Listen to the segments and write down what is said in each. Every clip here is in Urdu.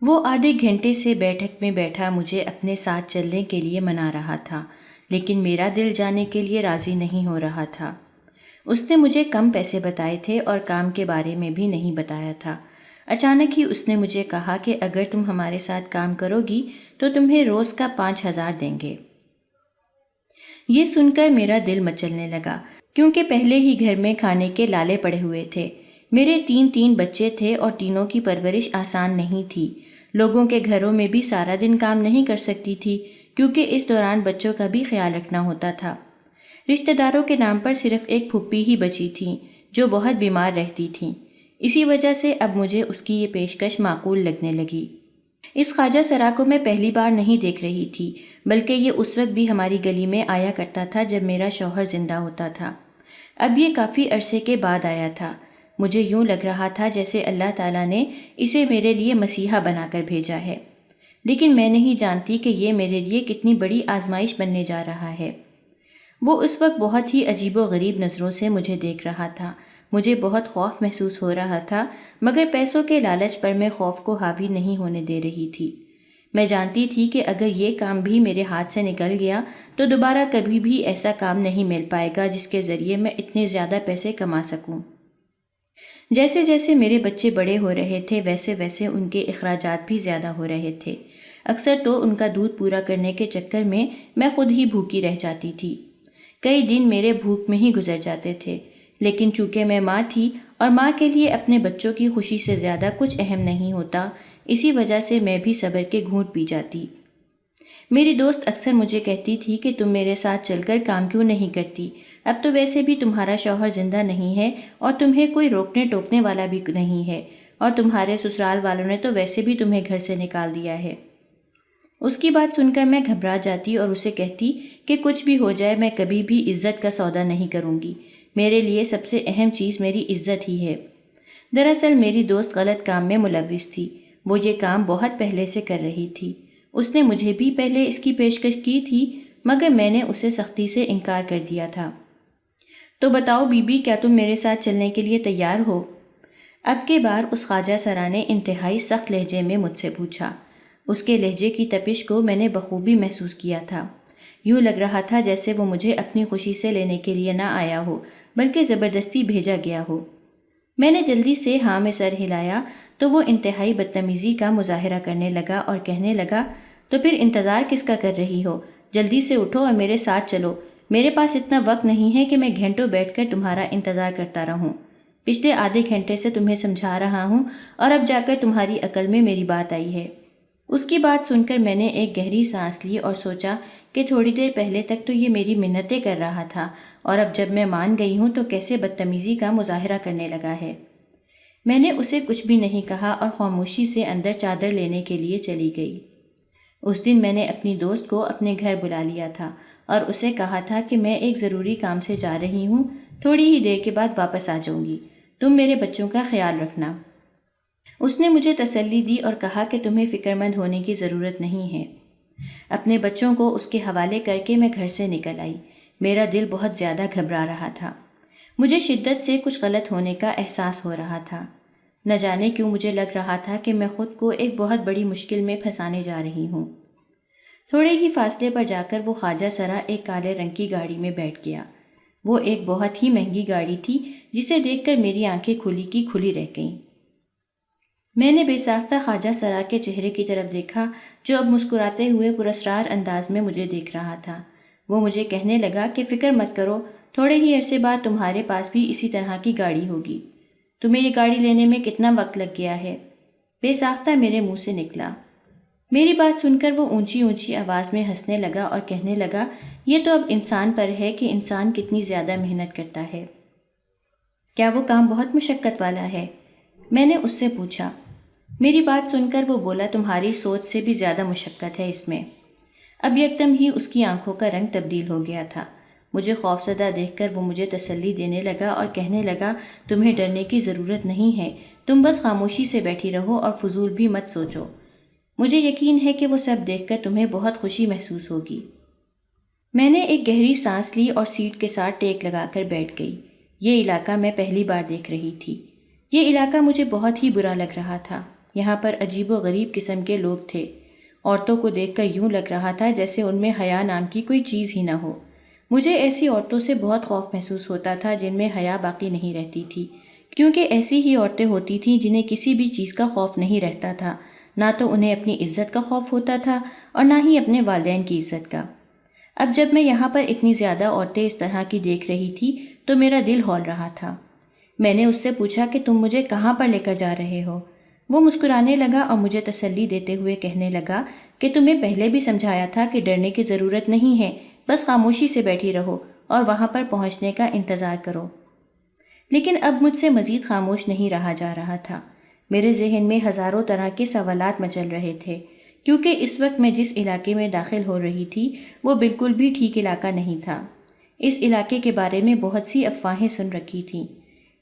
وہ آدھے گھنٹے سے بیٹھک میں بیٹھا مجھے اپنے ساتھ چلنے کے لیے منا رہا تھا، لیکن میرا دل جانے کے لیے راضی نہیں ہو رہا تھا۔ اس نے مجھے کم پیسے بتائے تھے اور کام کے بارے میں بھی نہیں بتایا تھا۔ اچانک ہی اس نے مجھے کہا کہ اگر تم ہمارے ساتھ کام کرو گی تو تمہیں روز کا 5,000 دیں گے۔ یہ سن کر میرا دل مچلنے لگا، کیونکہ پہلے ہی گھر میں کھانے کے لالے پڑے ہوئے تھے۔ میرے تین بچے تھے اور تینوں کی پرورش آسان نہیں تھی۔ لوگوں کے گھروں میں بھی سارا دن کام نہیں کر سکتی تھی، کیونکہ اس دوران بچوں کا بھی خیال رکھنا ہوتا تھا۔ رشتہ داروں کے نام پر صرف ایک پھپھی ہی بچی تھیں، جو بہت بیمار رہتی تھیں۔ اسی وجہ سے اب مجھے اس کی یہ پیشکش معقول لگنے لگی۔ اس خواجہ سرا کو میں پہلی بار نہیں دیکھ رہی تھی، بلکہ یہ اس وقت بھی ہماری گلی میں آیا کرتا تھا جب میرا شوہر زندہ ہوتا تھا۔ اب یہ کافی عرصے کے بعد آیا تھا۔ مجھے یوں لگ رہا تھا جیسے اللہ تعالیٰ نے اسے میرے لیے مسیحا بنا کر بھیجا ہے، لیکن میں نہیں جانتی کہ یہ میرے لیے کتنی بڑی آزمائش بننے جا رہا ہے۔ وہ اس وقت بہت ہی عجیب و غریب نظروں سے مجھے دیکھ رہا تھا۔ مجھے بہت خوف محسوس ہو رہا تھا، مگر پیسوں کے لالچ پر میں خوف کو حاوی نہیں ہونے دے رہی تھی۔ میں جانتی تھی کہ اگر یہ کام بھی میرے ہاتھ سے نکل گیا تو دوبارہ کبھی بھی ایسا کام نہیں مل پائے گا جس کے ذریعے میں اتنے زیادہ پیسے کما سکوں۔ جیسے جیسے میرے بچے بڑے ہو رہے تھے ویسے ویسے ان کے اخراجات بھی زیادہ ہو رہے تھے۔ اکثر تو ان کا دودھ پورا کرنے کے چکر میں خود ہی بھوکی رہ جاتی تھی۔ کئی دن میرے بھوک میں ہی گزر جاتے تھے، لیکن چونکہ میں ماں تھی اور ماں کے لیے اپنے بچوں کی خوشی سے زیادہ کچھ اہم نہیں ہوتا، اسی وجہ سے میں بھی صبر کے گھونٹ پی جاتی۔ میری دوست اکثر مجھے کہتی تھی کہ تم میرے ساتھ چل کر کام کیوں نہیں کرتی؟ اب تو ویسے بھی تمہارا شوہر زندہ نہیں ہے اور تمہیں کوئی روکنے ٹوکنے والا بھی نہیں ہے، اور تمہارے سسرال والوں نے تو ویسے بھی تمہیں گھر سے نکال دیا ہے۔ اس کی بات سن کر میں گھبرا جاتی اور اسے کہتی کہ کچھ بھی ہو جائے میں کبھی بھی عزت کا سودا نہیں کروں گی۔ میرے لیے سب سے اہم چیز میری عزت ہی ہے۔ دراصل میری دوست غلط کام میں ملوث تھی۔ وہ یہ کام بہت پہلے سے کر رہی تھی۔ اس نے مجھے بھی پہلے اس کی پیشکش کی تھی، مگر میں نے اسے سختی سے انکار کر دیا تھا۔ تو بتاؤ بی بی، کیا تم میرے ساتھ چلنے کے لیے تیار ہو؟ اب کے بار اس خواجہ سرا نے انتہائی سخت لہجے میں مجھ سے پوچھا۔ اس کے لہجے کی تپش کو میں نے بخوبی محسوس کیا تھا۔ یوں لگ رہا تھا جیسے وہ مجھے اپنی خوشی سے لینے کے لیے نہ آیا ہو، بلکہ زبردستی بھیجا گیا ہو۔ میں نے جلدی سے ہاں میں سر ہلایا تو وہ انتہائی بدتمیزی کا مظاہرہ کرنے لگا اور کہنے لگا، تو پھر انتظار کس کا کر رہی ہو؟ جلدی سے اٹھو اور میرے ساتھ چلو۔ میرے پاس اتنا وقت نہیں ہے کہ میں گھنٹوں بیٹھ کر تمہارا انتظار کرتا رہوں۔ پچھلے آدھے گھنٹے سے تمہیں سمجھا رہا ہوں اور اب جا کر تمہاری عقل میں میری بات آئی ہے۔ اس کی بات سن کر میں نے ایک گہری سانس لی اور سوچا کہ تھوڑی دیر پہلے تک تو یہ میری منتیں کر رہا تھا، اور اب جب میں مان گئی ہوں تو کیسے بدتمیزی کا مظاہرہ کرنے لگا ہے۔ میں نے اسے کچھ بھی نہیں کہا اور خاموشی سے اندر چادر لینے کے لیے چلی گئی۔ اس دن میں نے اپنی دوست کو اپنے گھر بلا لیا تھا اور اسے کہا تھا کہ میں ایک ضروری کام سے جا رہی ہوں، تھوڑی ہی دیر کے بعد واپس آ جاؤں گی، تم میرے بچوں کا خیال رکھنا۔ اس نے مجھے تسلی دی اور کہا کہ تمہیں فکر مند ہونے کی ضرورت نہیں ہے۔ اپنے بچوں کو اس کے حوالے کر کے میں گھر سے نکل آئی۔ میرا دل بہت زیادہ گھبرا رہا تھا۔ مجھے شدت سے کچھ غلط ہونے کا احساس ہو رہا تھا۔ نہ جانے کیوں مجھے لگ رہا تھا کہ میں خود کو ایک بہت بڑی مشکل میں پھنسانے جا رہی ہوں۔ تھوڑے ہی فاصلے پر جا کر وہ خواجہ سرا ایک کالے رنگ کی گاڑی میں بیٹھ گیا۔ وہ ایک بہت ہی مہنگی گاڑی تھی جسے دیکھ کر میری آنکھیں کھلی کی کھلی رہ گئیں۔ میں نے بے ساختہ خواجہ سرا کے چہرے کی طرف دیکھا جو اب مسکراتے ہوئے پراسرار انداز میں مجھے دیکھ رہا تھا۔ وہ مجھے کہنے لگا کہ فکر مت کرو، تھوڑے ہی عرصے بعد تمہارے پاس بھی اسی طرح کی گاڑی ہوگی۔ تمہیں یہ گاڑی لینے میں کتنا وقت لگ گیا ہے؟ بے ساختہ میرے منہ سے نکلا۔ میری بات سن کر وہ اونچی اونچی آواز میں ہنسنے لگا اور کہنے لگا، یہ تو اب انسان پر ہے کہ انسان کتنی زیادہ محنت کرتا ہے۔ کیا وہ کام بہت مشقت والا ہے؟ میں نے اس سے پوچھا۔ میری بات سن کر وہ بولا، تمہاری سوچ سے بھی زیادہ مشقت ہے اس میں۔ اب یکدم ہی اس کی آنکھوں کا رنگ تبدیل ہو گیا تھا۔ مجھے خوفزدہ دیکھ کر وہ مجھے تسلی دینے لگا اور کہنے لگا، تمہیں ڈرنے کی ضرورت نہیں ہے، تم بس خاموشی سے بیٹھی رہو اور فضول بھی مت سوچو۔ مجھے یقین ہے کہ وہ سب دیکھ کر تمہیں بہت خوشی محسوس ہوگی۔ میں نے ایک گہری سانس لی اور سیٹ کے ساتھ ٹیک لگا کر بیٹھ گئی۔ یہ علاقہ میں پہلی بار دیکھ رہی تھی۔ یہ علاقہ مجھے بہت ہی برا لگ رہا تھا۔ یہاں پر عجیب و غریب قسم کے لوگ تھے۔ عورتوں کو دیکھ کر یوں لگ رہا تھا جیسے ان میں حیا نام کی کوئی چیز ہی نہ ہو۔ مجھے ایسی عورتوں سے بہت خوف محسوس ہوتا تھا جن میں حیا باقی نہیں رہتی تھی، کیونکہ ایسی ہی عورتیں ہوتی تھیں جنہیں کسی بھی چیز کا خوف نہیں رہتا تھا، نہ تو انہیں اپنی عزت کا خوف ہوتا تھا اور نہ ہی اپنے والدین کی عزت کا۔ اب جب میں یہاں پر اتنی زیادہ عورتیں اس طرح کی دیکھ رہی تھی تو میرا دل ہول رہا تھا۔ میں نے اس سے پوچھا کہ تم مجھے کہاں پر لے کر جا رہے ہو؟ وہ مسکرانے لگا اور مجھے تسلی دیتے ہوئے کہنے لگا کہ تمہیں پہلے بھی سمجھایا تھا کہ ڈرنے کی ضرورت نہیں ہے، بس خاموشی سے بیٹھی رہو اور وہاں پر پہنچنے کا انتظار کرو۔ لیکن اب مجھ سے مزید خاموش نہیں رہا جا رہا تھا۔ میرے ذہن میں ہزاروں طرح کے سوالات مچل رہے تھے، کیونکہ اس وقت میں جس علاقے میں داخل ہو رہی تھی وہ بالکل بھی ٹھیک علاقہ نہیں تھا۔ اس علاقے کے بارے میں بہت سی افواہیں سن رکھی تھیں۔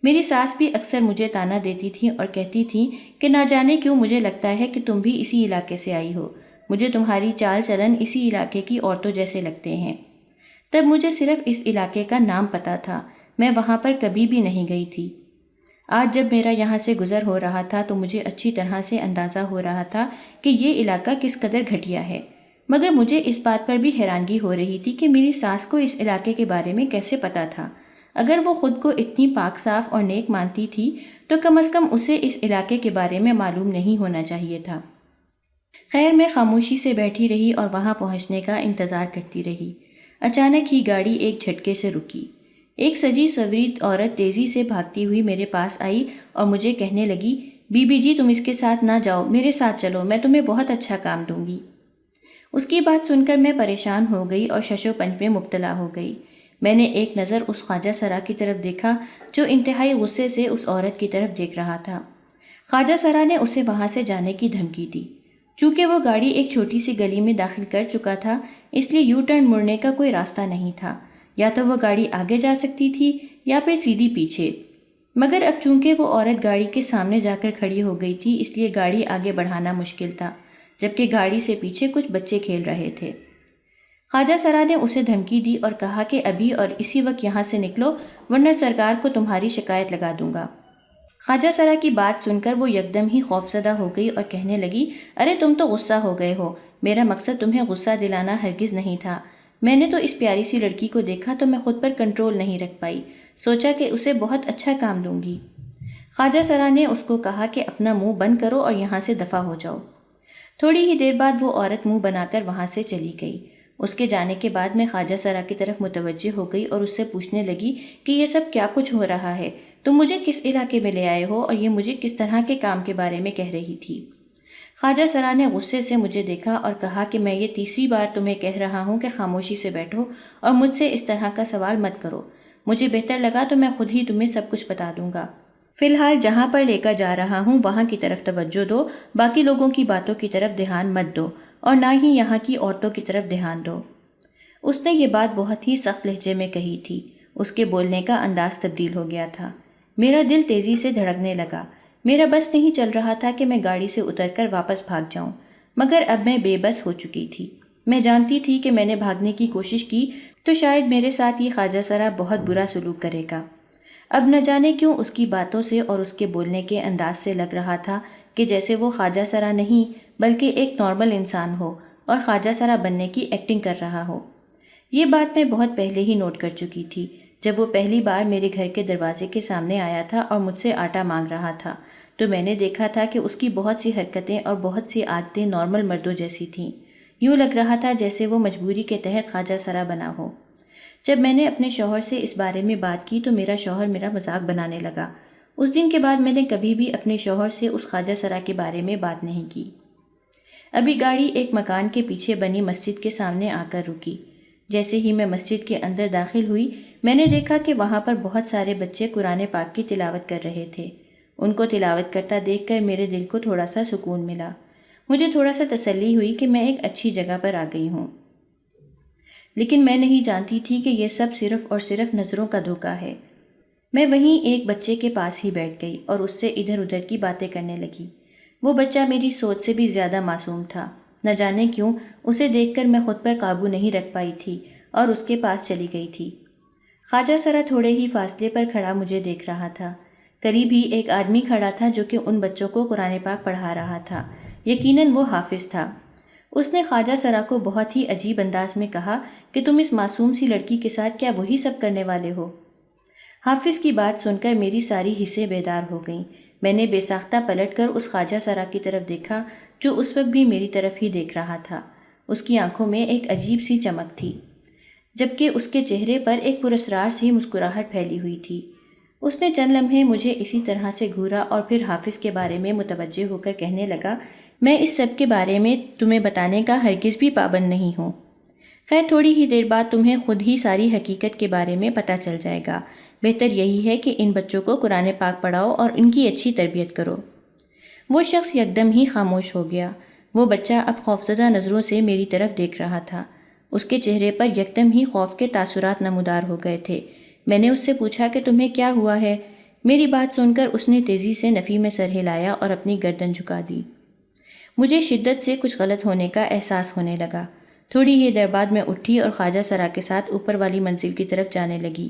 میری ساس بھی اکثر مجھے تانا دیتی تھی اور کہتی تھیں کہ نہ جانے کیوں مجھے لگتا ہے کہ تم بھی اسی علاقے سے آئی ہو، مجھے تمہاری چال چلن اسی علاقے کی عورتوں جیسے لگتے ہیں۔ تب مجھے صرف اس علاقے کا نام پتہ تھا، میں وہاں پر کبھی بھی نہیں گئی تھی۔ آج جب میرا یہاں سے گزر ہو رہا تھا تو مجھے اچھی طرح سے اندازہ ہو رہا تھا کہ یہ علاقہ کس قدر گھٹیا ہے، مگر مجھے اس بات پر بھی حیرانگی ہو رہی تھی کہ میری ساس کو اس علاقے کے بارے میں کیسے پتہ تھا۔ اگر وہ خود کو اتنی پاک صاف اور نیک مانتی تھی تو کم از کم اسے اس علاقے کے بارے میں معلوم نہیں ہونا چاہیے تھا۔ خیر، میں خاموشی سے بیٹھی رہی اور وہاں پہنچنے کا انتظار کرتی رہی۔ اچانک ہی گاڑی ایک جھٹکے سے رکی۔ ایک سجی سوری عورت تیزی سے بھاگتی ہوئی میرے پاس آئی اور مجھے کہنے لگی، بی بی جی تم اس کے ساتھ نہ جاؤ، میرے ساتھ چلو، میں تمہیں بہت اچھا کام دوں گی۔ اس کی بات سن کر میں پریشان ہو گئی اور شش و پنج میں مبتلا ہو گئی۔ میں نے ایک نظر اس خواجہ سرا کی طرف دیکھا جو انتہائی غصے سے اس عورت کی طرف دیکھ رہا تھا۔ خواجہ سرا نے اسے وہاں سے جانے کی دھمکی دی۔ چونکہ وہ گاڑی ایک چھوٹی سی گلی میں داخل کر چکا تھا، اس لیے یو ٹرن مڑنے کا کوئی راستہ نہیں تھا، یا تو وہ گاڑی آگے جا سکتی تھی یا پھر سیدھی پیچھے۔ مگر اب چونکہ وہ عورت گاڑی کے سامنے جا کر کھڑی ہو گئی تھی، اس لیے گاڑی آگے بڑھانا مشکل تھا، جبکہ گاڑی سے پیچھے کچھ بچے کھیل رہے تھے۔ خواجہ سرا نے اسے دھمکی دی اور کہا کہ ابھی اور اسی وقت یہاں سے نکلو ورنہ سرکار کو تمہاری شکایت لگا دوں گا۔ خواجہ سرا کی بات سن کر وہ یکدم ہی خوفزدہ ہو گئی اور کہنے لگی، ارے تم تو غصہ ہو گئے ہو، میرا مقصد تمہیں غصہ دلانا ہرگز نہیں تھا۔ میں نے تو اس پیاری سی لڑکی کو دیکھا تو میں خود پر کنٹرول نہیں رکھ پائی، سوچا کہ اسے بہت اچھا کام دوں گی۔ خواجہ سرا نے اس کو کہا کہ اپنا منہ بند کرو اور یہاں سے دفع ہو جاؤ۔ تھوڑی ہی دیر بعد وہ عورت منہ بنا کر وہاں سے چلی گئی۔ اس کے جانے کے بعد میں خواجہ سرا کی طرف متوجہ ہو گئی اور اس سے پوچھنے لگی کہ یہ سب کیا کچھ ہو رہا ہے، تم مجھے کس علاقے میں لے آئے ہو اور یہ مجھے کس طرح کے کام کے بارے میں کہہ رہی تھی۔ خواجہ سرا نے غصے سے مجھے دیکھا اور کہا کہ میں یہ تیسری بار تمہیں کہہ رہا ہوں کہ خاموشی سے بیٹھو اور مجھ سے اس طرح کا سوال مت کرو، مجھے بہتر لگا تو میں خود ہی تمہیں سب کچھ بتا دوں گا۔ فی الحال جہاں پر لے کر جا رہا ہوں وہاں کی طرف توجہ دو، باقی لوگوں کی باتوں کی طرف دھیان مت دو اور نہ ہی یہاں کی عورتوں کی طرف دھیان دو۔ اس نے یہ بات بہت ہی سخت لہجے میں کہی تھی، اس کے بولنے کا انداز تبدیل ہو گیا تھا۔ میرا دل تیزی سے دھڑکنے لگا، میرا بس نہیں چل رہا تھا کہ میں گاڑی سے اتر کر واپس بھاگ جاؤں، مگر اب میں بے بس ہو چکی تھی۔ میں جانتی تھی کہ میں نے بھاگنے کی کوشش کی تو شاید میرے ساتھ یہ خواجہ سرا بہت برا سلوک کرے گا۔ اب نہ جانے کیوں اس کی باتوں سے اور اس کے بولنے کے انداز سے لگ رہا تھا کہ جیسے وہ خواجہ سرا نہیں بلکہ ایک نارمل انسان ہو اور خواجہ سرا بننے کی ایکٹنگ کر رہا ہو۔ یہ بات میں بہت پہلے ہی نوٹ کر چکی تھی، جب وہ پہلی بار میرے گھر کے دروازے کے سامنے آیا تھا اور مجھ سے آٹا مانگ رہا تھا، تو میں نے دیکھا تھا کہ اس کی بہت سی حرکتیں اور بہت سی عادتیں نارمل مردوں جیسی تھیں۔ یوں لگ رہا تھا جیسے وہ مجبوری کے تحت خواجہ سرا بنا ہو۔ جب میں نے اپنے شوہر سے اس بارے میں بات کی تو میرا شوہر میرا مذاق بنانے لگا۔ اس دن کے بعد میں نے کبھی بھی اپنے شوہر سے اس خواجہ سرا کے بارے میں بات نہیں کی۔ ابھی گاڑی ایک مکان کے پیچھے بنی مسجد کے سامنے آ کر رکی۔ جیسے ہی میں مسجد کے اندر داخل ہوئی میں نے دیکھا کہ وہاں پر بہت سارے بچے قرآن پاک کی تلاوت کر رہے تھے۔ ان کو تلاوت کرتا دیکھ کر میرے دل کو تھوڑا سا سکون ملا، مجھے تھوڑا سا تسلی ہوئی کہ میں ایک اچھی جگہ پر آ گئی ہوں۔ لیکن میں نہیں جانتی تھی کہ یہ سب صرف اور صرف نظروں کا دھوکہ ہے۔ میں وہیں ایک بچے کے پاس ہی بیٹھ گئی اور اس سے ادھر ادھر کی باتیں کرنے لگی۔ وہ بچہ میری سوچ سے بھی زیادہ معصوم تھا، نہ جانے کیوں اسے دیکھ کر میں خود پر قابو نہیں رکھ پائی تھی اور اس کے پاس چلی گئی تھی۔ خواجہ سرا تھوڑے ہی فاصلے پر کھڑا مجھے دیکھ رہا تھا۔ قریب ہی ایک آدمی کھڑا تھا جو کہ ان بچوں کو قرآن پاک پڑھا رہا تھا۔ یقیناً وہ حافظ تھا۔ اس نے خواجہ سرا کو بہت ہی عجیب انداز میں کہا کہ تم اس معصوم سی لڑکی کے ساتھ کیا وہی سب کرنے والے ہو؟ حافظ کی بات سن کر میری ساری حسیں بیدار ہو گئیں۔ میں نے بے ساختہ پلٹ کر اس خواجہ سرا کی طرف دیکھا جو اس وقت بھی میری طرف ہی دیکھ رہا تھا۔ اس کی آنکھوں میں ایک عجیب سی چمک تھی، جبکہ اس کے چہرے پر ایک پراسرار سی مسکراہٹ پھیلی ہوئی تھی۔ اس نے چند لمحے مجھے اسی طرح سے گھورا اور پھر حافظ کے بارے میں متوجہ ہو کر کہنے لگا، میں اس سب کے بارے میں تمہیں بتانے کا ہرگز بھی پابند نہیں ہوں۔ خیر تھوڑی ہی دیر بعد تمہیں خود ہی ساری حقیقت کے بارے میں پتہ چل جائے گا۔ بہتر یہی ہے کہ ان بچوں کو قرآن پاک پڑھاؤ اور ان کی اچھی تربیت کرو۔ وہ شخص یکدم ہی خاموش ہو گیا۔ وہ بچہ اب خوفزدہ نظروں سے میری طرف دیکھ رہا تھا۔ اس کے چہرے پر یکدم ہی خوف کے تاثرات نمودار ہو گئے تھے۔ میں نے اس سے پوچھا کہ تمہیں کیا ہوا ہے؟ میری بات سن کر اس نے تیزی سے نفی میں سر ہلایا اور اپنی گردن جھکا دی۔ مجھے شدت سے کچھ غلط ہونے کا احساس ہونے لگا۔ تھوڑی ہی دیر بعد میں اٹھی اور خواجہ سرا کے ساتھ اوپر والی منزل کی طرف جانے لگی،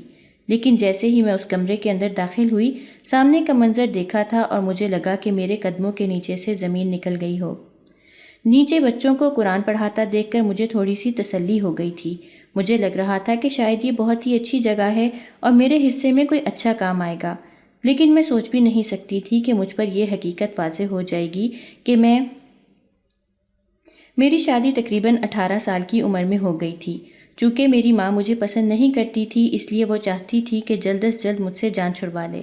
لیکن جیسے ہی میں اس کمرے کے اندر داخل ہوئی، سامنے کا منظر دیکھا تھا اور مجھے لگا کہ میرے قدموں کے نیچے سے زمین نکل گئی ہو۔ نیچے بچوں کو قرآن پڑھاتا دیکھ کر مجھے تھوڑی سی تسلی ہو گئی تھی۔ مجھے لگ رہا تھا کہ شاید یہ بہت ہی اچھی جگہ ہے اور میرے حصے میں کوئی اچھا کام آئے گا، لیکن میں سوچ بھی نہیں سکتی تھی کہ مجھ پر یہ حقیقت واضح ہو جائے گی کہ میری شادی تقریباً 18 سال کی عمر میں ہو گئی تھی۔ چونکہ میری ماں مجھے پسند نہیں کرتی تھی، اس لیے وہ چاہتی تھی کہ جلد از جلد مجھ سے جان چھڑوا لے۔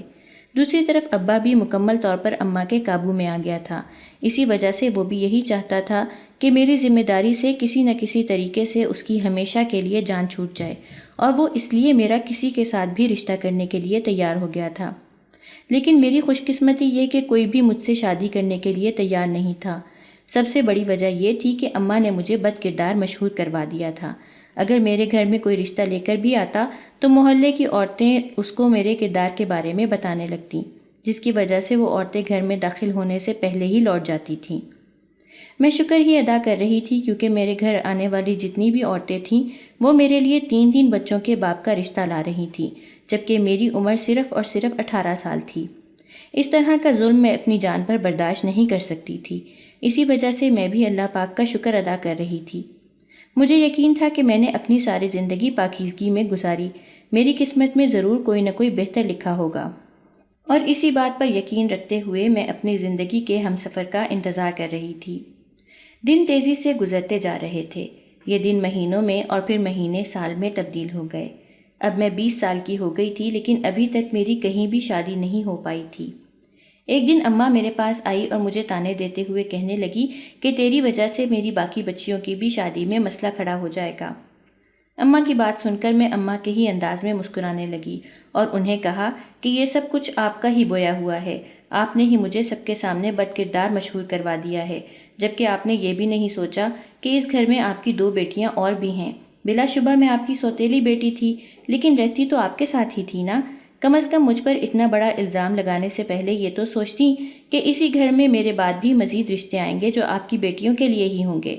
دوسری طرف ابا بھی مکمل طور پر اماں کے قابو میں آ گیا تھا۔ اسی وجہ سے وہ بھی یہی چاہتا تھا کہ میری ذمہ داری سے کسی نہ کسی طریقے سے اس کی ہمیشہ کے لیے جان چھوٹ جائے، اور وہ اس لیے میرا کسی کے ساتھ بھی رشتہ کرنے کے لیے تیار ہو گیا تھا۔ لیکن میری خوش قسمتی یہ کہ کوئی بھی مجھ سے شادی کرنے کے لیے تیار نہیں تھا۔ سب سے بڑی وجہ یہ تھی کہ اماں نے مجھے بد کردار مشہور کروا دیا تھا۔ اگر میرے گھر میں کوئی رشتہ لے کر بھی آتا تو محلے کی عورتیں اس کو میرے کردار کے بارے میں بتانے لگتیں، جس کی وجہ سے وہ عورتیں گھر میں داخل ہونے سے پہلے ہی لوٹ جاتی تھیں۔ میں شکر ہی ادا کر رہی تھی کیونکہ میرے گھر آنے والی جتنی بھی عورتیں تھیں وہ میرے لیے 3 بچوں کے باپ کا رشتہ لا رہی تھیں، جبکہ میری عمر صرف اور صرف 18 سال تھی۔ اس طرح کا ظلم میں اپنی جان پر برداشت نہیں کر سکتی تھی۔ اسی وجہ سے میں بھی اللہ پاک کا شکر ادا کر رہی تھی۔ مجھے یقین تھا کہ میں نے اپنی ساری زندگی پاکیزگی میں گزاری، میری قسمت میں ضرور کوئی نہ کوئی بہتر لکھا ہوگا، اور اسی بات پر یقین رکھتے ہوئے میں اپنی زندگی کے ہمسفر کا انتظار کر رہی تھی۔ دن تیزی سے گزرتے جا رہے تھے۔ یہ دن مہینوں میں اور پھر مہینے سال میں تبدیل ہو گئے۔ اب میں 20 سال کی ہو گئی تھی، لیکن ابھی تک میری کہیں بھی شادی نہیں ہو پائی تھی۔ ایک دن اماں میرے پاس آئی اور مجھے تانے دیتے ہوئے کہنے لگی کہ تیری وجہ سے میری باقی بچیوں کی بھی شادی میں مسئلہ کھڑا ہو جائے گا۔ اماں کی بات سن کر میں اماں کے ہی انداز میں مسکرانے لگی اور انہیں کہا کہ یہ سب کچھ آپ کا ہی بویا ہوا ہے۔ آپ نے ہی مجھے سب کے سامنے بد کردار مشہور کروا دیا ہے، جبکہ آپ نے یہ بھی نہیں سوچا کہ اس گھر میں آپ کی 2 بیٹیاں اور بھی ہیں۔ بلا شبہ میں آپ کی سوتیلی بیٹی تھی، لیکن رہتی تو آپ کے ساتھ ہی تھی نا۔ کم از کم مجھ پر اتنا بڑا الزام لگانے سے پہلے یہ تو سوچتی کہ اسی گھر میں میرے بعد بھی مزید رشتے آئیں گے جو آپ کی بیٹیوں کے لیے ہی ہوں گے۔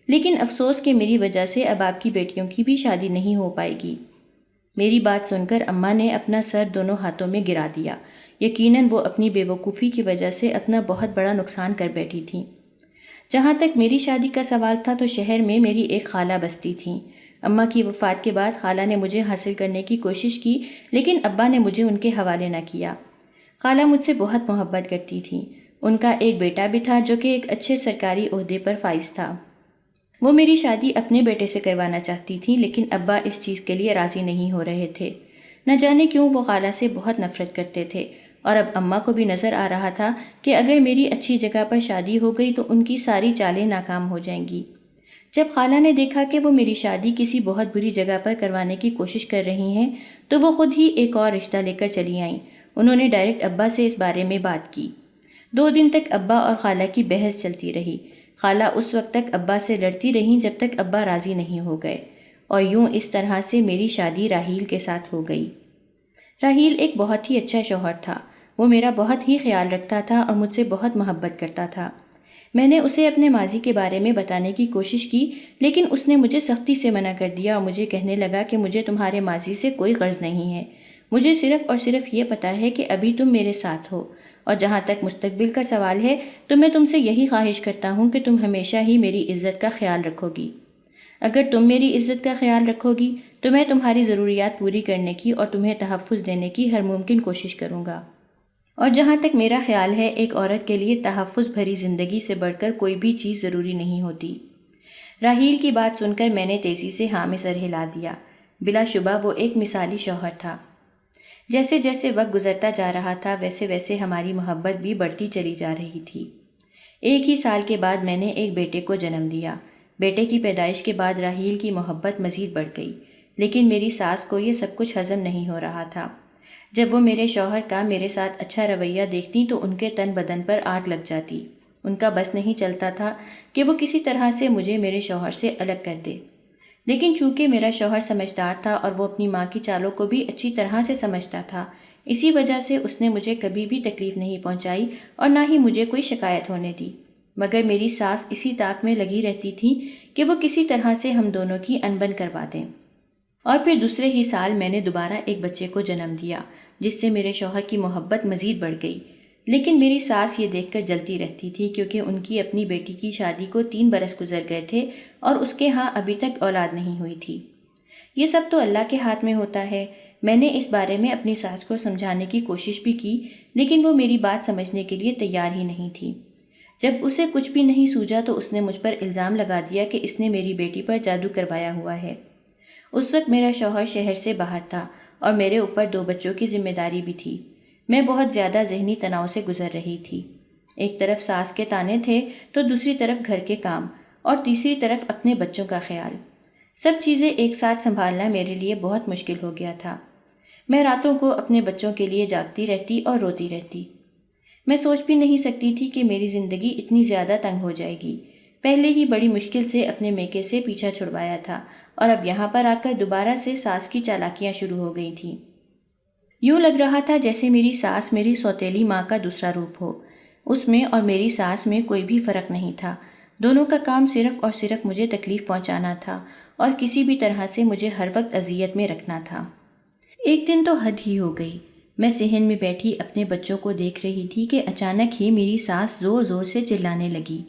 لیکن افسوس کہ میری وجہ سے اب آپ کی بیٹیوں کی بھی شادی نہیں ہو پائے گی۔ میری بات سن کر اماں نے اپنا سر دونوں ہاتھوں میں گرا دیا۔ یقیناً وہ اپنی بے وقوفی کی وجہ سے اپنا بہت بڑا نقصان کر بیٹھی تھیں۔ جہاں تک میری شادی کا سوال تھا تو شہر میں میری ایک خالہ بستی تھیں۔ اماں کی وفات کے بعد خالہ نے مجھے حاصل کرنے کی کوشش کی، لیکن ابا نے مجھے ان کے حوالے نہ کیا۔ خالہ مجھ سے بہت محبت کرتی تھیں۔ ان کا ایک بیٹا بھی تھا جو کہ ایک اچھے سرکاری عہدے پر فائز تھا۔ وہ میری شادی اپنے بیٹے سے کروانا چاہتی تھیں، لیکن ابا اس چیز کے لیے راضی نہیں ہو رہے تھے۔ نہ جانے کیوں وہ خالہ سے بہت نفرت کرتے تھے، اور اب اماں کو بھی نظر آ رہا تھا کہ اگر میری اچھی جگہ پر شادی ہو گئی تو ان کی ساری چالیں ناکام ہو جائیں گی۔ جب خالہ نے دیکھا کہ وہ میری شادی کسی بہت بری جگہ پر کروانے کی کوشش کر رہی ہیں تو وہ خود ہی ایک اور رشتہ لے کر چلی آئیں۔ انہوں نے ڈائریکٹ ابا سے اس بارے میں بات کی۔ 2 دن تک ابا اور خالہ کی بحث چلتی رہی۔ خالہ اس وقت تک ابا سے لڑتی رہیں جب تک ابا راضی نہیں ہو گئے، اور یوں اس طرح سے میری شادی راحیل کے ساتھ ہو گئی۔ راحیل ایک بہت ہی اچھا شوہر تھا۔ وہ میرا بہت ہی خیال رکھتا تھا اور مجھ سے بہت محبت کرتا تھا۔ میں نے اسے اپنے ماضی کے بارے میں بتانے کی کوشش کی، لیکن اس نے مجھے سختی سے منع کر دیا اور مجھے کہنے لگا کہ مجھے تمہارے ماضی سے کوئی غرض نہیں ہے، مجھے صرف اور صرف یہ پتہ ہے کہ ابھی تم میرے ساتھ ہو، اور جہاں تک مستقبل کا سوال ہے تو میں تم سے یہی خواہش کرتا ہوں کہ تم ہمیشہ ہی میری عزت کا خیال رکھو گی۔ اگر تم میری عزت کا خیال رکھو گی تو میں تمہاری ضروریات پوری کرنے کی اور تمہیں تحفظ دینے کی ہر ممکن کوشش کروں گا۔ اور جہاں تک میرا خیال ہے، ایک عورت کے لیے تحفظ بھری زندگی سے بڑھ کر کوئی بھی چیز ضروری نہیں ہوتی۔ راحیل کی بات سن کر میں نے تیزی سے ہاں میں سر ہلا دیا۔ بلا شبہ وہ ایک مثالی شوہر تھا۔ جیسے جیسے وقت گزرتا جا رہا تھا ویسے ویسے ہماری محبت بھی بڑھتی چلی جا رہی تھی۔ 1 ہی سال کے بعد میں نے ایک بیٹے کو جنم دیا۔ بیٹے کی پیدائش کے بعد راحیل کی محبت مزید بڑھ گئی، لیکن میری ساس کو یہ سب کچھ ہضم نہیں ہو رہا تھا۔ جب وہ میرے شوہر کا میرے ساتھ اچھا رویہ دیکھتی تو ان کے تن بدن پر آگ لگ جاتی۔ ان کا بس نہیں چلتا تھا کہ وہ کسی طرح سے مجھے میرے شوہر سے الگ کر دے، لیکن چونکہ میرا شوہر سمجھدار تھا اور وہ اپنی ماں کی چالوں کو بھی اچھی طرح سے سمجھتا تھا، اسی وجہ سے اس نے مجھے کبھی بھی تکلیف نہیں پہنچائی اور نہ ہی مجھے کوئی شکایت ہونے دی۔ مگر میری ساس اسی طاق میں لگی رہتی تھی کہ وہ کسی طرح سے ہم دونوں کی انبن کروا دیں۔ اور پھر دوسرے ہی سال میں نے دوبارہ ایک بچے کو جنم دیا، جس سے میرے شوہر کی محبت مزید بڑھ گئی۔ لیکن میری ساس یہ دیکھ کر جلتی رہتی تھی کیونکہ ان کی اپنی بیٹی کی شادی کو 3 برس گزر گئے تھے اور اس کے ہاں ابھی تک اولاد نہیں ہوئی تھی۔ یہ سب تو اللہ کے ہاتھ میں ہوتا ہے۔ میں نے اس بارے میں اپنی ساس کو سمجھانے کی کوشش بھی کی، لیکن وہ میری بات سمجھنے کے لیے تیار ہی نہیں تھی۔ جب اسے کچھ بھی نہیں سوجا تو اس نے مجھ پر الزام لگا دیا کہ اس نے میری بیٹی پر جادو کروایا ہوا ہے۔ اس وقت میرا شوہر شہر سے باہر تھا اور میرے اوپر 2 بچوں کی ذمہ داری بھی تھی۔ میں بہت زیادہ ذہنی تناؤ سے گزر رہی تھی۔ ایک طرف ساس کے طعنے تھے تو دوسری طرف گھر کے کام اور تیسری طرف اپنے بچوں کا خیال۔ سب چیزیں ایک ساتھ سنبھالنا میرے لیے بہت مشکل ہو گیا تھا۔ میں راتوں کو اپنے بچوں کے لیے جاگتی رہتی اور روتی رہتی۔ میں سوچ بھی نہیں سکتی تھی کہ میری زندگی اتنی زیادہ تنگ ہو جائے گی۔ پہلے ہی بڑی مشکل سے اپنے میکے سے پیچھا چھڑوایا تھا اور اب یہاں پر آ کر دوبارہ سے ساس کی چالاکیاں شروع ہو گئی تھیں۔ یوں لگ رہا تھا جیسے میری ساس میری سوتیلی ماں کا دوسرا روپ ہو۔ اس میں اور میری ساس میں کوئی بھی فرق نہیں تھا۔ دونوں کا کام صرف اور صرف مجھے تکلیف پہنچانا تھا اور کسی بھی طرح سے مجھے ہر وقت اذیت میں رکھنا تھا۔ ایک دن تو حد ہی ہو گئی۔ میں صحن میں بیٹھی اپنے بچوں کو دیکھ رہی تھی کہ اچانک ہی میری ساس زور زور سے چلانے لگی۔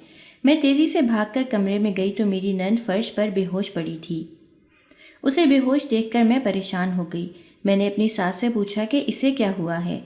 میں تیزی سے بھاگ کر کمرے میں گئی تو میری نند فرش پر بے ہوش پڑی تھی۔ اسے بے ہوش دیکھ کر میں پریشان ہو گئی۔ میں نے اپنی ساس سے پوچھا کہ اسے کیا ہوا ہے۔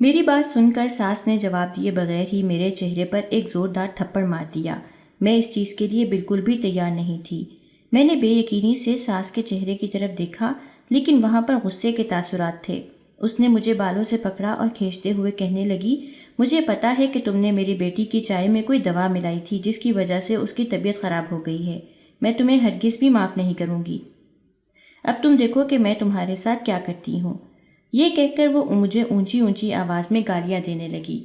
میری بات سن کر ساس نے جواب دیے بغیر ہی میرے چہرے پر ایک زوردار تھپڑ مار دیا۔ میں اس چیز کے لیے بالکل بھی تیار نہیں تھی۔ میں نے بے یقینی سے ساس کے چہرے کی طرف دیکھا، لیکن وہاں پر غصے کے تاثرات تھے۔ اس نے مجھے بالوں سے پکڑا اور کھینچتے ہوئے کہنے لگی، مجھے پتا ہے کہ تم نے میری بیٹی کی چائے میں کوئی دوا ملائی تھی جس کی وجہ سے اس کی طبیعت خراب ہو گئی ہے۔ میں تمہیں ہرگز بھی معاف نہیں کروں گی۔ اب تم دیکھو کہ میں تمہارے ساتھ کیا کرتی ہوں۔ یہ کہہ کر وہ مجھے اونچی اونچی آواز میں گالیاں دینے لگی۔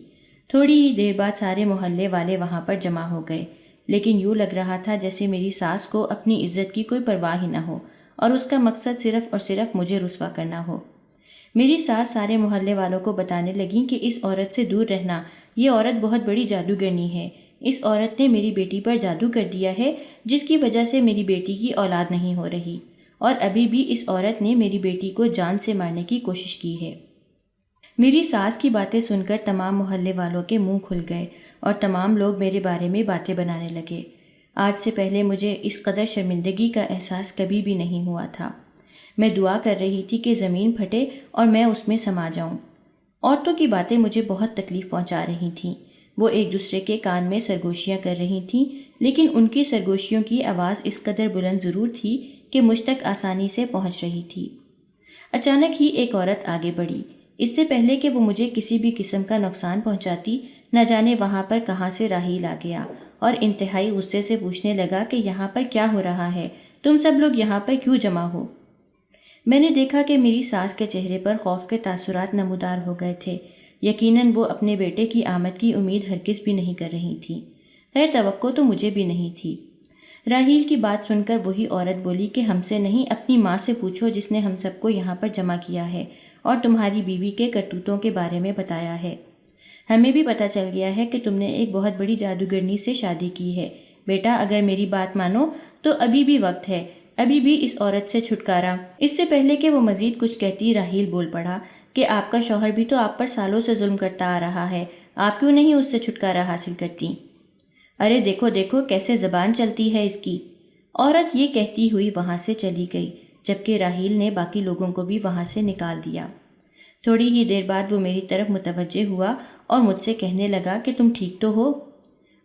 تھوڑی ہی دیر بعد سارے محلے والے وہاں پر جمع ہو گئے، لیکن یوں لگ رہا تھا جیسے میری ساس کو اپنی عزت کی کوئی پرواہ ہی نہ ہو اور اس کا مقصد صرف اور صرف مجھے رسوا کرنا ہو۔ میری ساس سارے محلے والوں کو بتانے لگیں کہ اس عورت سے دور رہنا، یہ عورت بہت بڑی جادوگرنی ہے۔ اس عورت نے میری بیٹی پر جادو کر دیا ہے جس کی وجہ سے میری بیٹی کی اولاد نہیں ہو رہی، اور ابھی بھی اس عورت نے میری بیٹی کو جان سے مارنے کی کوشش کی ہے۔ میری ساس کی باتیں سن کر تمام محلے والوں کے منہ کھل گئے اور تمام لوگ میرے بارے میں باتیں بنانے لگے۔ آج سے پہلے مجھے اس قدر شرمندگی کا احساس کبھی بھی نہیں ہوا تھا۔ میں دعا کر رہی تھی کہ زمین پھٹے اور میں اس میں سما جاؤں۔ عورتوں کی باتیں مجھے بہت تکلیف پہنچا رہی تھیں۔ وہ ایک دوسرے کے کان میں سرگوشیاں کر رہی تھیں، لیکن ان کی سرگوشیوں کی آواز اس قدر بلند ضرور تھی کہ مجھ تک آسانی سے پہنچ رہی تھی۔ اچانک ہی ایک عورت آگے بڑھی۔ اس سے پہلے کہ وہ مجھے کسی بھی قسم کا نقصان پہنچاتی، نہ جانے وہاں پر کہاں سے راحیل آ گیا اور انتہائی غصے سے پوچھنے لگا کہ یہاں پر کیا ہو رہا ہے، تم سب لوگ یہاں پر کیوں جمع ہو؟ میں نے دیکھا کہ میری ساس کے چہرے پر خوف کے تاثرات نمودار ہو گئے تھے۔ یقیناً وہ اپنے بیٹے کی آمد کی امید ہرگز بھی نہیں کر رہی تھی۔ خیر توقع تو مجھے بھی نہیں تھی۔ راحیل کی بات سن کر وہی عورت بولی کہ ہم سے نہیں، اپنی ماں سے پوچھو جس نے ہم سب کو یہاں پر جمع کیا ہے اور تمہاری بیوی کے کرتوتوں کے بارے میں بتایا ہے۔ ہمیں بھی پتہ چل گیا ہے کہ تم نے ایک بہت بڑی جادوگرنی سے شادی کی ہے۔ بیٹا اگر میری بات مانو تو ابھی بھی وقت ہے، ابھی بھی اس عورت سے چھٹکارا۔ اس سے پہلے کہ وہ مزید کچھ کہتی راحیل بول پڑا، کہ آپ کا شوہر بھی تو آپ پر سالوں سے ظلم کرتا آ رہا ہے، آپ کیوں نہیں اس سے چھٹکارا حاصل کرتی؟ ارے دیکھو دیکھو کیسے زبان چلتی ہے اس کی۔ عورت یہ کہتی ہوئی وہاں سے چلی گئی، جبکہ راحیل نے باقی لوگوں کو بھی وہاں سے نکال دیا۔ تھوڑی ہی دیر بعد وہ میری طرف متوجہ ہوا اور مجھ سے کہنے لگا کہ تم ٹھیک تو ہو؟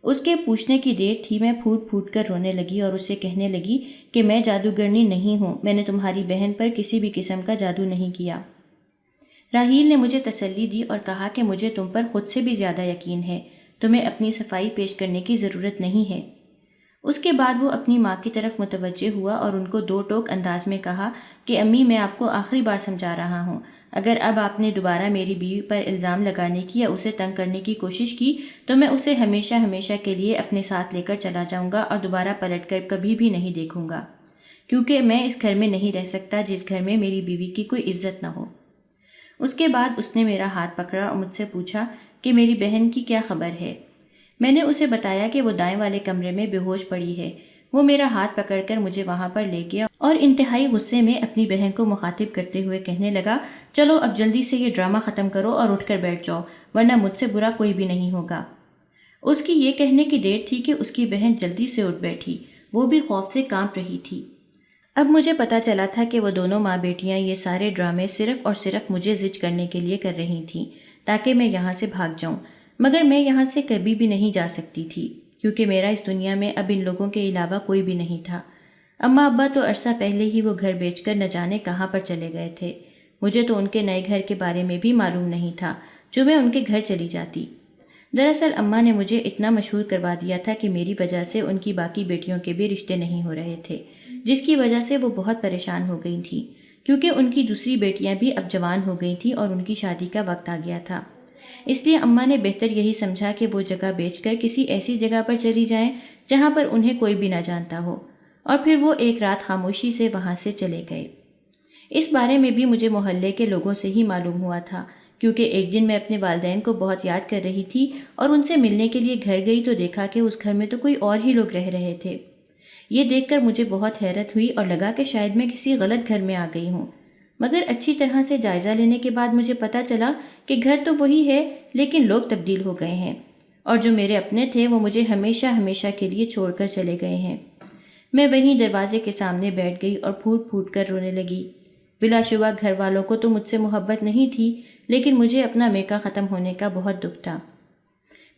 اس کے پوچھنے کی دیر تھی میں پھوٹ پھوٹ کر رونے لگی اور اسے کہنے لگی کہ میں جادوگرنی نہیں ہوں، میں نے تمہاری بہن پر کسی بھی قسم کا جادو نہیں کیا۔ راحیل نے مجھے تسلی دی اور کہا کہ مجھے تم پر خود سے بھی زیادہ یقین ہے، تمہیں اپنی صفائی پیش کرنے کی ضرورت نہیں ہے۔ اس کے بعد وہ اپنی ماں کی طرف متوجہ ہوا اور ان کو دو ٹوک انداز میں کہا کہ امی، میں آپ کو آخری بار سمجھا رہا ہوں، اگر اب آپ نے دوبارہ میری بیوی پر الزام لگانے کی یا اسے تنگ کرنے کی کوشش کی تو میں اسے ہمیشہ ہمیشہ کے لیے اپنے ساتھ لے کر چلا جاؤں گا اور دوبارہ پلٹ کر کبھی بھی نہیں دیکھوں گا، کیونکہ میں اس گھر میں نہیں رہ سکتا جس گھر میں میری بیوی کی کوئی عزت نہ ہو۔ اس کے بعد اس نے میرا ہاتھ پکڑا اور مجھ سے پوچھا کہ میری بہن کی کیا خبر ہے۔ میں نے اسے بتایا کہ وہ دائیں والے کمرے میں بے ہوش پڑی ہے۔ وہ میرا ہاتھ پکڑ کر مجھے وہاں پر لے گیا اور انتہائی غصے میں اپنی بہن کو مخاطب کرتے ہوئے کہنے لگا، چلو اب جلدی سے یہ ڈرامہ ختم کرو اور اٹھ کر بیٹھ جاؤ، ورنہ مجھ سے برا کوئی بھی نہیں ہوگا۔ اس کی یہ کہنے کی دیر تھی کہ اس کی بہن جلدی سے اٹھ بیٹھی، وہ بھی خوف سے کانپ رہی تھی۔ اب مجھے پتا چلا تھا کہ وہ دونوں ماں بیٹیاں یہ سارے ڈرامے صرف اور صرف مجھے زج کرنے کے لیے کر رہی تھیں تاکہ میں یہاں سے بھاگ جاؤں، مگر میں یہاں سے کبھی بھی نہیں جا سکتی تھی کیونکہ میرا اس دنیا میں اب ان لوگوں کے علاوہ کوئی بھی نہیں تھا۔ اماں ابا تو عرصہ پہلے ہی وہ گھر بیچ کر نہ جانے کہاں پر چلے گئے تھے۔ مجھے تو ان کے نئے گھر کے بارے میں بھی معلوم نہیں تھا جو میں ان کے گھر چلی جاتی۔ دراصل اماں نے مجھے اتنا مشہور کروا دیا تھا کہ میری وجہ سے ان کی باقی بیٹیوں کے بھی رشتے نہیں ہو رہے تھے، جس کی وجہ سے وہ بہت پریشان ہو گئی تھیں کیونکہ ان کی دوسری بیٹیاں بھی اب جوان ہو گئی تھیں اور ان کی شادی کا وقت آ گیا تھا۔ اس لیے اماں نے بہتر یہی سمجھا کہ وہ جگہ بیچ کر کسی ایسی جگہ پر چلی جائیں جہاں پر انہیں کوئی بھی نہ جانتا ہو، اور پھر وہ ایک رات خاموشی سے وہاں سے چلے گئے۔ اس بارے میں بھی مجھے محلے کے لوگوں سے ہی معلوم ہوا تھا، کیونکہ ایک دن میں اپنے والدین کو بہت یاد کر رہی تھی اور ان سے ملنے کے لیے گھر گئی تو دیکھا کہ اس گھر میں تو کوئی اور ہی لوگ رہ رہے تھے۔ یہ دیکھ کر مجھے بہت حیرت ہوئی اور لگا کہ شاید میں کسی غلط گھر میں آ گئی ہوں، مگر اچھی طرح سے جائزہ لینے کے بعد مجھے پتا چلا کہ گھر تو وہی ہے لیکن لوگ تبدیل ہو گئے ہیں، اور جو میرے اپنے تھے وہ مجھے ہمیشہ ہمیشہ کے لیے چھوڑ کر چلے گئے ہیں۔ میں وہیں دروازے کے سامنے بیٹھ گئی اور پھوٹ پھوٹ کر رونے لگی۔ بلا شبہ گھر والوں کو تو مجھ سے محبت نہیں تھی، لیکن مجھے اپنا میکا ختم ہونے کا بہت دکھ تھا۔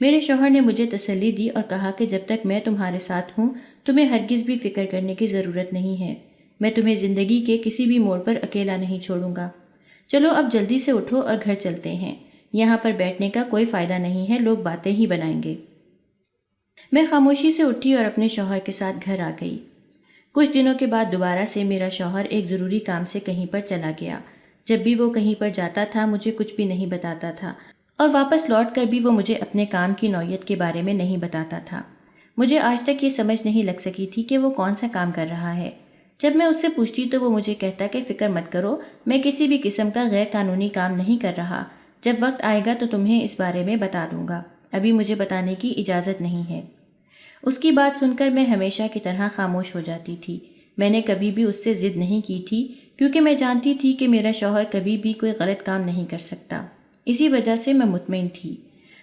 میرے شوہر نے مجھے تسلی دی اور کہا کہ جب تک میں تمہارے ساتھ ہوں تمہیں ہرگز بھی فکر کرنے کی ضرورت نہیں ہے، میں تمہیں زندگی کے کسی بھی موڑ پر اکیلا نہیں چھوڑوں گا۔ چلو اب جلدی سے اٹھو اور گھر چلتے ہیں، یہاں پر بیٹھنے کا کوئی فائدہ نہیں ہے، لوگ باتیں ہی بنائیں گے۔ میں خاموشی سے اٹھی اور اپنے شوہر کے ساتھ گھر آ گئی۔ کچھ دنوں کے بعد دوبارہ سے میرا شوہر ایک ضروری کام سے کہیں پر چلا گیا۔ جب بھی وہ کہیں پر جاتا تھا مجھے کچھ بھی نہیں بتاتا تھا، اور واپس لوٹ کر بھی وہ مجھے اپنے کام کی نوعیت کے بارے میں نہیں بتاتا تھا۔ مجھے آج تک یہ سمجھ نہیں لگ سکی تھی کہ وہ کون سا کام کر رہا ہے۔ جب میں اس سے پوچھتی تو وہ مجھے کہتا کہ فکر مت کرو، میں کسی بھی قسم کا غیر قانونی کام نہیں کر رہا، جب وقت آئے گا تو تمہیں اس بارے میں بتا دوں گا، ابھی مجھے بتانے کی اجازت نہیں ہے۔ اس کی بات سن کر میں ہمیشہ کی طرح خاموش ہو جاتی تھی۔ میں نے کبھی بھی اس سے ضد نہیں کی تھی کیونکہ میں جانتی تھی کہ میرا شوہر کبھی بھی کوئی غلط کام نہیں کر سکتا، اسی وجہ سے میں مطمئن تھی۔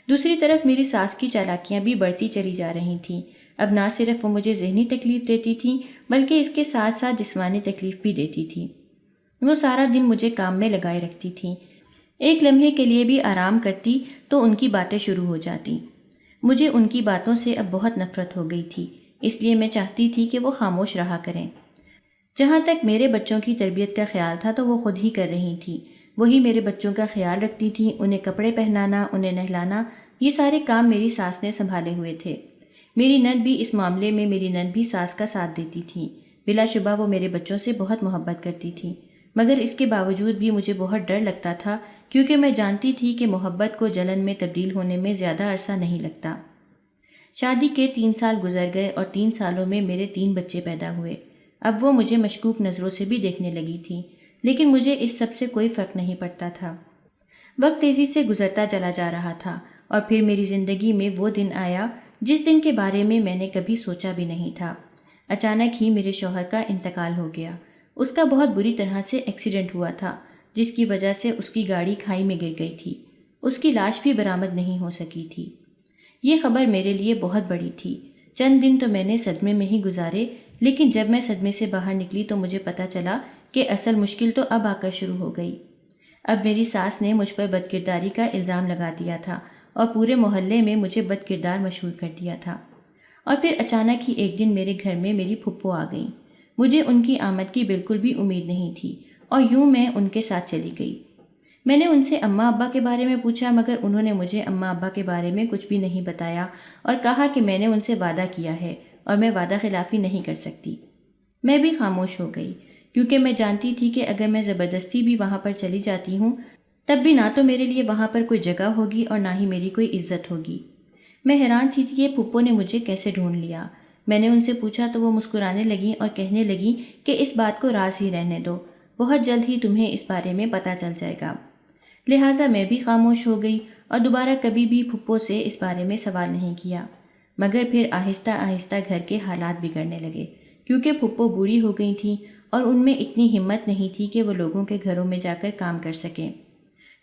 دوسری طرف میری ساس کی چالاکیاں بھی بڑھتی چلی جا رہی تھیں۔ اب نہ صرف وہ مجھے ذہنی تکلیف دیتی تھیں بلکہ اس کے ساتھ ساتھ جسمانی تکلیف بھی دیتی تھیں۔ وہ سارا دن مجھے کام میں لگائے رکھتی تھیں، ایک لمحے کے لیے بھی آرام کرتی تو ان کی باتیں شروع ہو جاتی۔ مجھے ان کی باتوں سے اب بہت نفرت ہو گئی تھی، اس لیے میں چاہتی تھی کہ وہ خاموش رہا کریں۔ جہاں تک میرے بچوں کی تربیت کا خیال تھا تو وہ خود ہی کر رہی تھیں، وہی میرے بچوں کا خیال رکھتی تھیں، انہیں کپڑے پہنانا، انہیں نہلانا، یہ سارے کام میری ساس نے سنبھالے ہوئے تھے۔ میری نند بھی اس معاملے میں میری نند بھی ساس کا ساتھ دیتی تھی۔ بلا شبہ وہ میرے بچوں سے بہت محبت کرتی تھی، مگر اس کے باوجود بھی مجھے بہت ڈر لگتا تھا کیونکہ میں جانتی تھی کہ محبت کو جلن میں تبدیل ہونے میں زیادہ عرصہ نہیں لگتا۔ شادی کے 3 سال گزر گئے اور 3 سالوں میں میرے 3 بچے پیدا ہوئے۔ اب وہ مجھے مشکوک نظروں سے بھی دیکھنے لگی تھی، لیکن مجھے اس سب سے کوئی فرق نہیں پڑتا تھا۔ وقت تیزی سے گزرتا چلا جا رہا تھا اور پھر میری زندگی میں وہ دن آیا جس دن کے بارے میں نے کبھی سوچا بھی نہیں تھا۔ اچانک ہی میرے شوہر کا انتقال ہو گیا۔ اس کا بہت بری طرح سے ایکسیڈنٹ ہوا تھا۔ جس کی وجہ سے اس کی گاڑی کھائی میں گر گئی تھی۔ اس کی لاش بھی برآمد نہیں ہو سکی تھی۔ یہ خبر میرے لیے بہت بڑی تھی۔ چند دن تو میں نے صدمے میں ہی گزارے، لیکن جب میں صدمے سے باہر نکلی تو مجھے پتہ چلا کہ اصل مشکل تو اب آ کر شروع ہو گئی۔ اب میری ساس نے مجھ پر بد کرداری کا الزام لگا دیا تھا اور پورے محلے میں مجھے بد کردار مشہور کر دیا تھا۔ اور پھر اچانک ہی ایک دن میرے گھر میں میری پھپھو آ گئیں۔ مجھے ان کی آمد کی بالکل بھی امید نہیں تھی اور یوں میں ان کے ساتھ چلی گئی۔ میں نے ان سے اماں ابا کے بارے میں پوچھا، مگر انہوں نے مجھے اماں ابا کے بارے میں کچھ بھی نہیں بتایا اور کہا کہ میں نے ان سے وعدہ کیا ہے اور میں وعدہ خلافی نہیں کر سکتی۔ میں بھی خاموش ہو گئی، کیونکہ میں جانتی تھی کہ اگر میں زبردستی بھی وہاں پر چلی جاتی ہوں تب بھی نہ تو میرے لیے وہاں پر کوئی جگہ ہوگی اور نہ ہی میری کوئی عزت ہوگی۔ میں حیران تھی کہ یہ پھپھو نے مجھے کیسے ڈھونڈ لیا۔ میں نے ان سے پوچھا تو وہ مسکرانے لگیں اور کہنے لگیں کہ اس بات کو راز ہی رہنے دو، بہت جلد ہی تمہیں اس بارے میں پتہ چل جائے گا۔ لہٰذا میں بھی خاموش ہو گئی اور دوبارہ کبھی بھی پھپھو سے اس بارے میں سوال نہیں کیا۔ مگر پھر آہستہ آہستہ گھر کے حالات بگڑنے لگے، کیونکہ پھپھو بوڑھی ہو گئی تھیں اور ان میں اتنی ہمت نہیں تھی کہ وہ لوگوں کے گھروں میں جا کر کام کر سکیں۔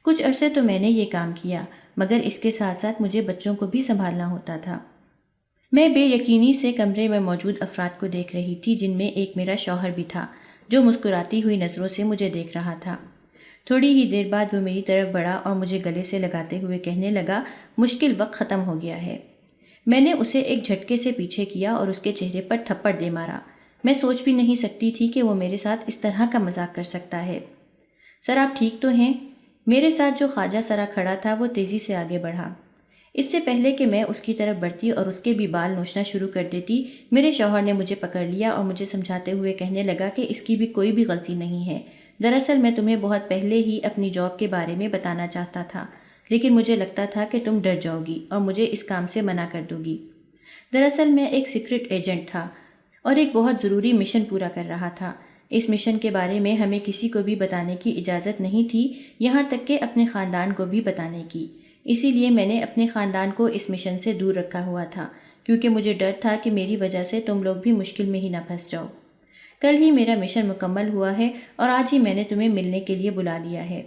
کچھ عرصے تو میں نے یہ کام کیا، مگر اس کے ساتھ ساتھ مجھے بچوں کو بھی سنبھالنا ہوتا تھا۔ میں بے یقینی سے کمرے میں موجود افراد کو دیکھ رہی تھی، جن میں ایک میرا شوہر بھی تھا جو مسکراتی ہوئی نظروں سے مجھے دیکھ رہا تھا۔ تھوڑی ہی دیر بعد وہ میری طرف بڑھا اور مجھے گلے سے لگاتے ہوئے کہنے لگا، مشکل وقت ختم ہو گیا ہے۔ میں نے اسے ایک جھٹکے سے پیچھے کیا اور اس کے چہرے پر تھپڑ دے مارا۔ میں سوچ بھی نہیں سکتی تھی کہ وہ میرے ساتھ اس طرح کا مذاق کر سکتا ہے۔ سر آپ ٹھیک تو ہیں؟ میرے ساتھ جو خواجہ سرا کھڑا تھا وہ تیزی سے آگے بڑھا۔ اس سے پہلے کہ میں اس کی طرف بڑھتی اور اس کے بھی بال نوچنا شروع کر دیتی، میرے شوہر نے مجھے پکڑ لیا اور مجھے سمجھاتے ہوئے کہنے لگا کہ اس کی بھی کوئی بھی غلطی نہیں ہے۔ دراصل میں تمہیں بہت پہلے ہی اپنی جاب کے بارے میں بتانا چاہتا تھا، لیکن مجھے لگتا تھا کہ تم ڈر جاؤ گی اور مجھے اس کام سے منع کر دو گی۔ دراصل میں ایک سیکرٹ ایجنٹ تھا اور ایک بہت ضروری مشن پورا کر رہا تھا۔ اس مشن کے بارے میں ہمیں کسی کو بھی بتانے کی اجازت نہیں تھی، یہاں تک کہ اپنے خاندان کو بھی بتانے کی۔ اسی لیے میں نے اپنے خاندان کو اس مشن سے دور رکھا ہوا تھا، کیونکہ مجھے ڈر تھا کہ میری وجہ سے تم لوگ بھی مشکل میں ہی نہ پھنس جاؤ۔ کل ہی میرا مشن مکمل ہوا ہے اور آج ہی میں نے تمہیں ملنے کے لیے بلا لیا ہے۔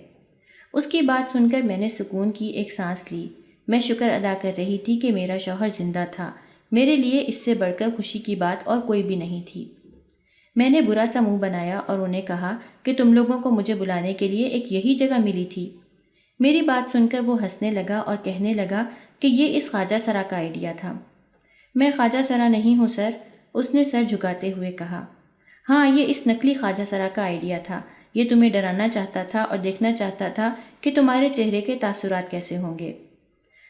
اس کی بات سن کر میں نے سکون کی ایک سانس لی۔ میں شکر ادا کر رہی تھی کہ میرا شوہر زندہ تھا۔ میرے لیے اس سے بڑھ کر خوشی کی بات اور کوئی بھی نہیں تھی۔ میں نے برا سا منہ بنایا اور انہیں کہا کہ تم لوگوں کو مجھے بلانے کے لیے ایک یہی جگہ ملی تھی۔ میری بات سن کر وہ ہنسنے لگا اور کہنے لگا کہ یہ اس خواجہ سرا کا آئیڈیا تھا۔ میں خواجہ سرا نہیں ہوں سر، اس نے سر جھکاتے ہوئے کہا۔ ہاں، یہ اس نقلی خواجہ سرا کا آئیڈیا تھا۔ یہ تمہیں ڈرانا چاہتا تھا اور دیکھنا چاہتا تھا کہ تمہارے چہرے کے تاثرات کیسے ہوں گے۔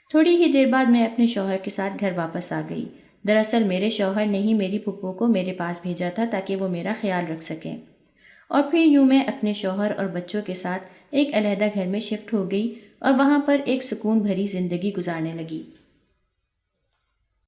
تھوڑی ہی دیر بعد میں اپنے شوہر کے ساتھ گھر واپس آ گئی۔ دراصل میرے شوہر نے ہی میری پھپھو کو میرے پاس بھیجا تھا تاکہ وہ میرا خیال رکھ سکیں۔ اور پھر یوں میں اپنے شوہر اور بچوں کے ساتھ ایک علیحدہ گھر میں شفٹ ہو گئی اور وہاں پر ایک سکون بھری زندگی گزارنے لگی۔